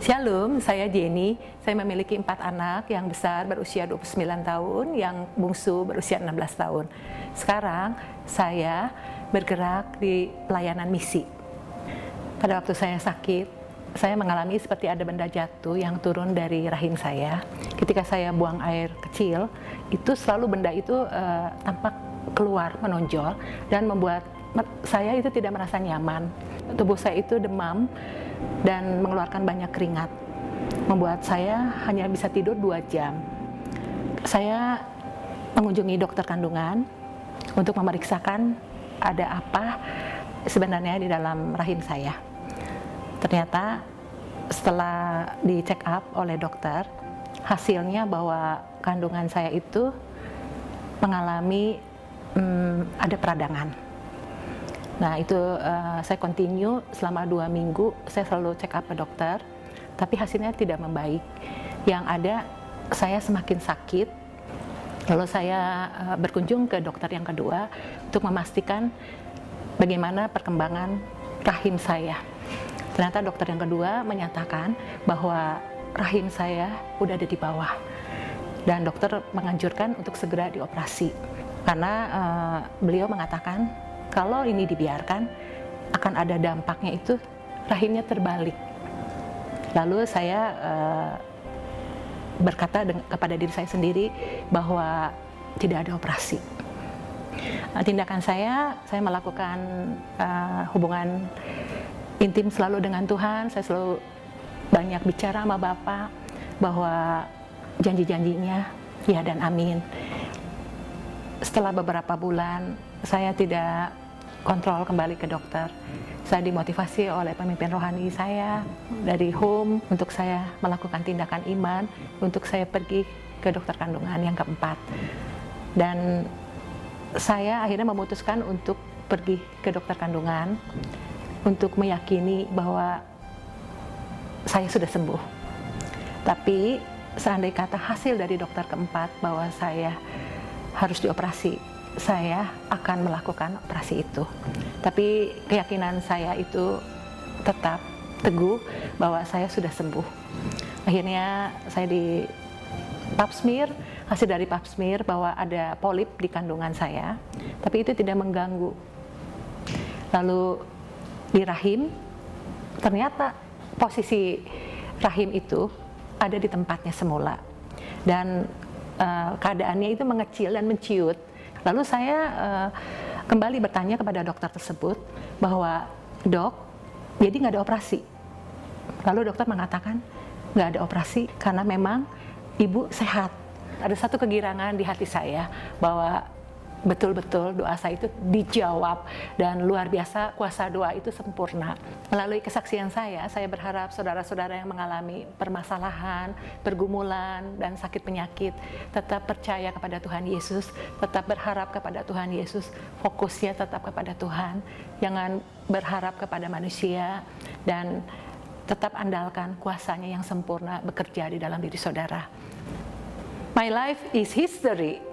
Shalom, saya Jenny. Saya memiliki 4 anak, yang besar berusia 29 tahun, yang bungsu berusia 16 tahun. Sekarang saya bergerak di pelayanan misi. Pada waktu saya sakit, saya mengalami seperti ada benda jatuh yang turun dari rahim saya. Ketika saya buang air kecil, itu selalu benda itu tampak keluar, menonjol, dan membuat saya itu tidak merasa nyaman. Tubuh saya itu demam dan mengeluarkan banyak keringat, membuat saya hanya bisa tidur 2 jam. Saya mengunjungi dokter kandungan untuk memeriksakan ada apa sebenarnya di dalam rahim saya. Ternyata setelah di check up oleh dokter, hasilnya bahwa kandungan saya itu mengalami ada peradangan. Nah itu saya continue selama 2 minggu, saya selalu check up ke dokter, tapi hasilnya tidak membaik. Yang ada saya semakin sakit, lalu saya berkunjung ke dokter yang kedua untuk memastikan bagaimana perkembangan rahim saya. Ternyata dokter yang kedua menyatakan bahwa rahim saya udah ada di bawah, dan dokter menganjurkan untuk segera dioperasi, karena beliau mengatakan kalau ini dibiarkan, akan ada dampaknya itu rahimnya terbalik. Lalu saya berkata kepada diri saya sendiri bahwa tidak ada operasi. Tindakan saya melakukan hubungan intim selalu dengan Tuhan. Saya selalu banyak bicara sama Bapa bahwa janji-janjinya ya dan amin. Setelah beberapa bulan, saya tidak kontrol kembali ke dokter. Saya dimotivasi oleh pemimpin rohani saya dari home untuk saya melakukan tindakan iman, untuk saya pergi ke dokter kandungan yang keempat. Dan saya akhirnya memutuskan untuk pergi ke dokter kandungan untuk meyakini bahwa saya sudah sembuh. Tapi seandainya kata hasil dari dokter keempat bahwa saya harus dioperasi, saya akan melakukan operasi itu. Tapi keyakinan saya itu tetap teguh bahwa saya sudah sembuh. Akhirnya saya di pap smear, hasil dari pap smear bahwa ada polip di kandungan saya, tapi itu tidak mengganggu. Lalu di rahim, ternyata posisi rahim itu ada di tempatnya semula, dan keadaannya itu mengecil dan menciut. Lalu saya kembali bertanya kepada dokter tersebut bahwa, "Dok, jadi nggak ada operasi?" Lalu dokter mengatakan nggak ada operasi karena memang ibu sehat. Ada satu kegirangan di hati saya bahwa betul-betul doa saya itu dijawab, dan luar biasa kuasa doa itu sempurna. Melalui kesaksian saya berharap saudara-saudara yang mengalami permasalahan, pergumulan, dan sakit penyakit tetap percaya kepada Tuhan Yesus, tetap berharap kepada Tuhan Yesus, fokusnya tetap kepada Tuhan, jangan berharap kepada manusia, dan tetap andalkan kuasanya yang sempurna bekerja di dalam diri saudara. My life is history.